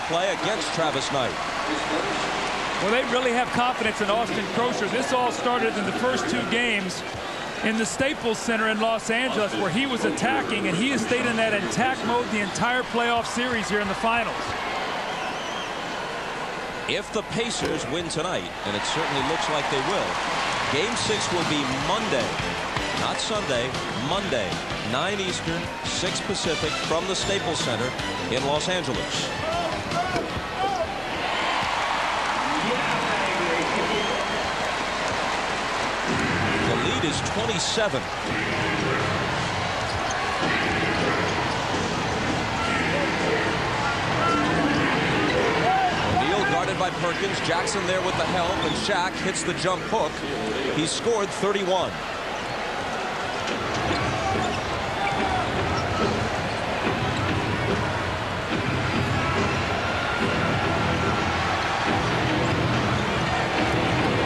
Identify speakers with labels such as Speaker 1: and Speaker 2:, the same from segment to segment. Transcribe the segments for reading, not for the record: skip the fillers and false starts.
Speaker 1: play against Travis Knight.
Speaker 2: Well, they really have confidence in Austin Crosher. This all started in the first 2 games in the Staples Center in Los Angeles, where he was attacking, and he has stayed in that attack mode the entire playoff series here in the finals.
Speaker 1: If the Pacers win tonight, and it certainly looks like they will, Game 6 will be Monday, not Sunday, Monday, 9 Eastern, 6 Pacific, from the Staples Center in Los Angeles. The lead is 27. By Perkins, Jackson there with the help, and Shaq hits the jump hook. He scored 31.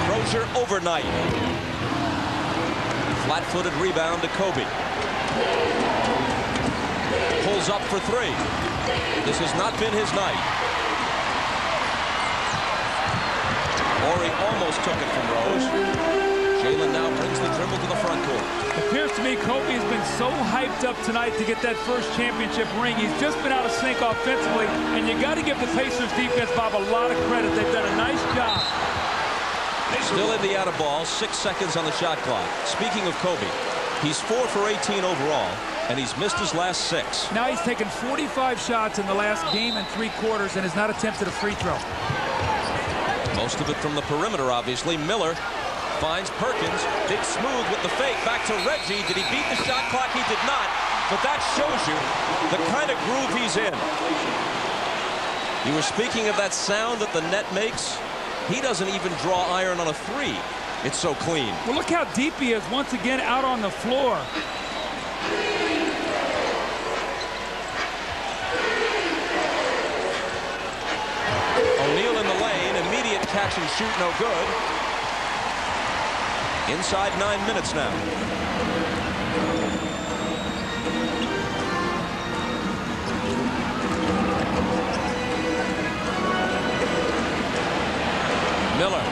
Speaker 1: Crozier overnight. Flat-footed rebound to Kobe. Pulls up for 3. This has not been his night. Horry almost took it from Rose. Jalen now brings the dribble to the front court.
Speaker 2: It appears to me Kobe has been so hyped up tonight to get that first championship ring. He's just been out of sync offensively, and you got to give the Pacers defense, Bob, a lot of credit. They've done a nice job.
Speaker 1: Still Indiana ball, 6 seconds on the shot clock. Speaking of Kobe, he's 4 for 18 overall, and he's missed his last 6.
Speaker 2: Now he's taken 45 shots in the last game and 3 quarters and has not attempted a free throw.
Speaker 1: Most of it from the perimeter, obviously. Miller finds Perkins. Big smooth with the fake. Back to Reggie. Did he beat the shot clock? He did not. But that shows you the kind of groove he's in. You were speaking of that sound that the net makes. He doesn't even draw iron on a 3. It's so clean.
Speaker 2: Well, look how deep he is once again out on the floor.
Speaker 1: O'Neal in the lane, immediate catch and shoot, no good. Inside 9 minutes now. Miller,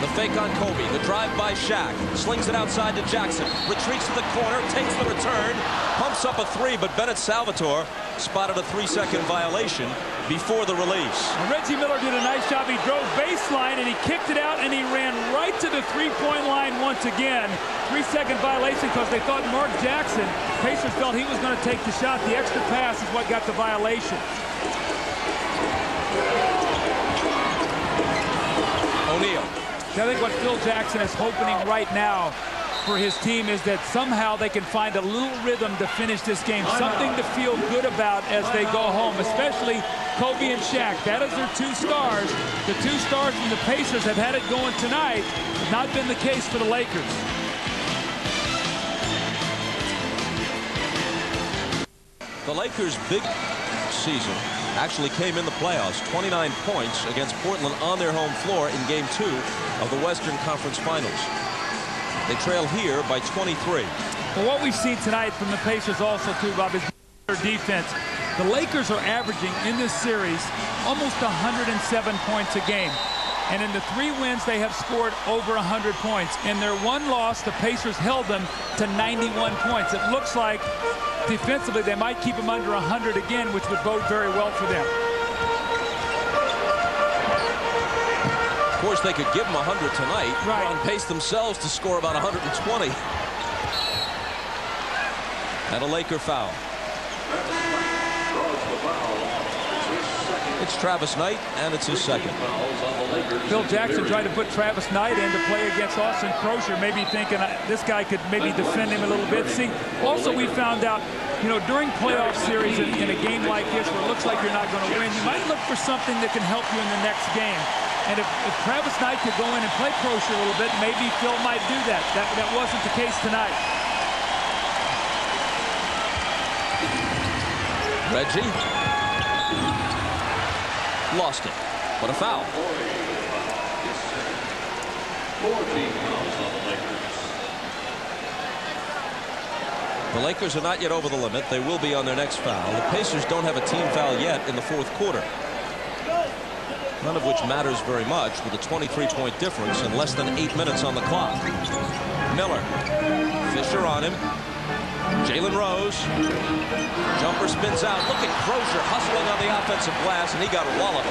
Speaker 1: the fake on Kobe, the drive by Shaq, slings it outside to Jackson, retreats to the corner, takes the return, pumps up a 3, but Bennett Salvatore spotted a 3-second violation before the release.
Speaker 2: Reggie Miller did a nice job. He drove baseline and he kicked it out and he ran right to the 3-point line once again. 3-second violation because they thought Mark Jackson, Pacers felt he was going to take the shot. The extra pass is what got the violation.
Speaker 1: O'Neal.
Speaker 2: I think what Phil Jackson is hoping right now for his team is that somehow they can find a little rhythm to finish this game, something to feel good about as they go home, especially Kobe and Shaq. That is their 2 stars. The 2 stars from the Pacers have had it going tonight. Not been the case for the Lakers.
Speaker 1: The Lakers' big season actually came in the playoffs. 29 points against Portland on their home floor in Game 2 of the Western Conference Finals. They trail here by 23.
Speaker 2: Well, what we've seen tonight from the Pacers also, too, Bob, is their defense. The Lakers are averaging in this series almost 107 points a game. And in the 3 wins, they have scored over 100 points. In their 1 loss, the Pacers held them to 91 points. It looks like defensively they might keep them under 100 again, which would bode very well for them.
Speaker 1: Of course, they could give them 100 tonight.
Speaker 2: Right.
Speaker 1: On pace themselves to score about 120. And a Laker foul. It's Travis Knight, and it's his second.
Speaker 2: Phil Jackson tried to put Travis Knight in to play against Austin Crosher, maybe thinking this guy could maybe defend him a little bit. See, also we found out, you know, during playoff series in a game like this where it looks like you're not going to win, you might look for something that can help you in the next game. And if Travis Knight could go in and play Crosher a little bit, maybe Phil might do that. That wasn't the case tonight.
Speaker 1: Reggie. Lost it. What a foul. The Lakers are not yet over the limit. They will be on their next foul. The Pacers don't have a team foul yet in the 4th quarter. None of which matters very much with a 23-point difference and less than 8 minutes on the clock. Miller. Fisher on him. Jalen Rose. Jumper spins out. Look at Crozier hustling on the offensive glass, and he got walloped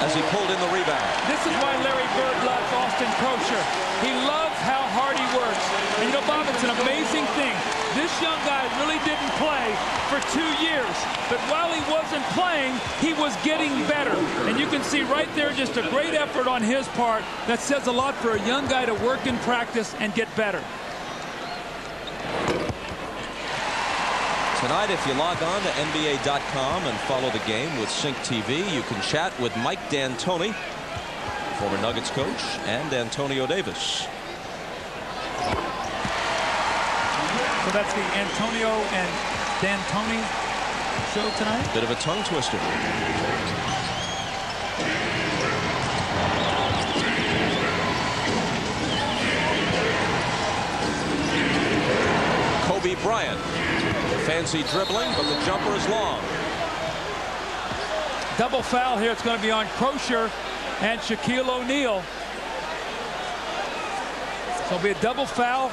Speaker 1: as he pulled in the rebound.
Speaker 2: This is why Larry Bird loves Austin Crozier. He loves how hard he works. And you know, Bob, it's an amazing thing. This young guy really didn't play for 2 years. But while he wasn't playing, he was getting better. And you can see right there just a great effort on his part that says a lot for a young guy to work in practice and get better.
Speaker 1: Tonight, if you log on to NBA.com and follow the game with Sync TV, you can chat with Mike D'Antoni, former Nuggets coach, and Antonio Davis.
Speaker 2: So that's the Antonio and D'Antoni show tonight?
Speaker 1: Bit of a tongue twister. Kobe Bryant. Fancy dribbling, but the jumper is long.
Speaker 2: Double foul here. It's going to be on Crozier and Shaquille O'Neal. So it'll be a double foul.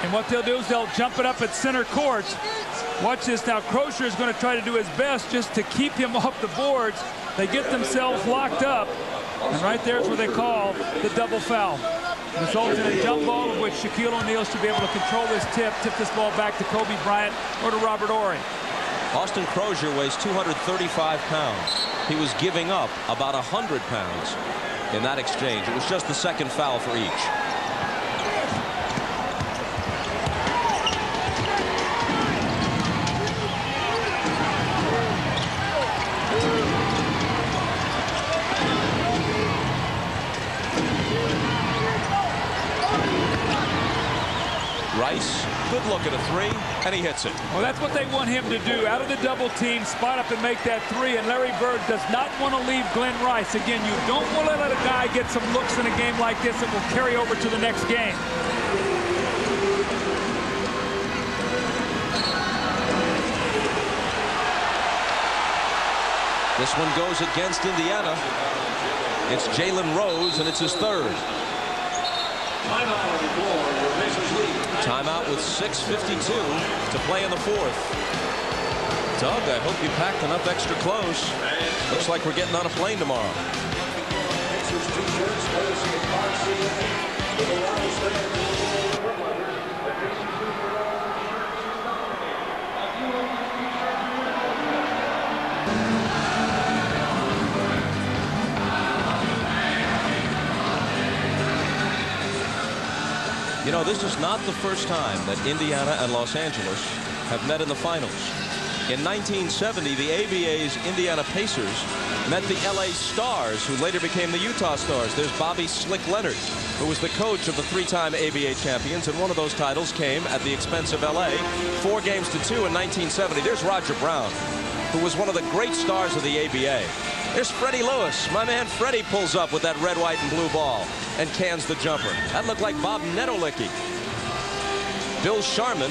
Speaker 2: And what they'll do is they'll jump it up at center court. Watch this now. Crozier is going to try to do his best just to keep him off the boards. They get themselves locked up. And right there is where they call the double foul. Results in a jump ball of which Shaquille O'Neal should be able to control this tip this ball back to Kobe Bryant or to Robert Horry.
Speaker 1: Austin Crozier weighs 235 pounds. He was giving up about 100 pounds in that exchange. It was just the second foul for each. Rice, good look at a three, and he hits it.
Speaker 2: Well, that's what they want him to do. Out of the double team, spot up and make that three, and Larry Bird does not want to leave Glen Rice. Again, you don't want to let a guy get some looks in a game like this that will carry over to the next game.
Speaker 1: This one goes against Indiana. It's Jalen Rose, and it's his third. Timeout with 6:52 to play in the fourth. Doug, I hope you packed enough extra clothes. Looks like we're getting on a plane tomorrow. You know, this is not the first time that Indiana and Los Angeles have met in the finals. In 1970, the ABA's Indiana Pacers met the LA Stars, who later became the Utah Stars. There's Bobby Slick Leonard, who was the coach of the three-time ABA champions, and one of those titles came at the expense of LA, 4-2 in 1970. There's Roger Brown, who was one of the great stars of the ABA. There's Freddie Lewis. My man Freddie pulls up with that red, white, and blue ball and cans the jumper. That looked like Bob Netolicky. Bill Sharman,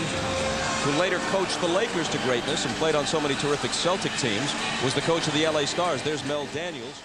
Speaker 1: who later coached the Lakers to greatness and played on so many terrific Celtic teams, was the coach of the LA Stars. There's Mel Daniels.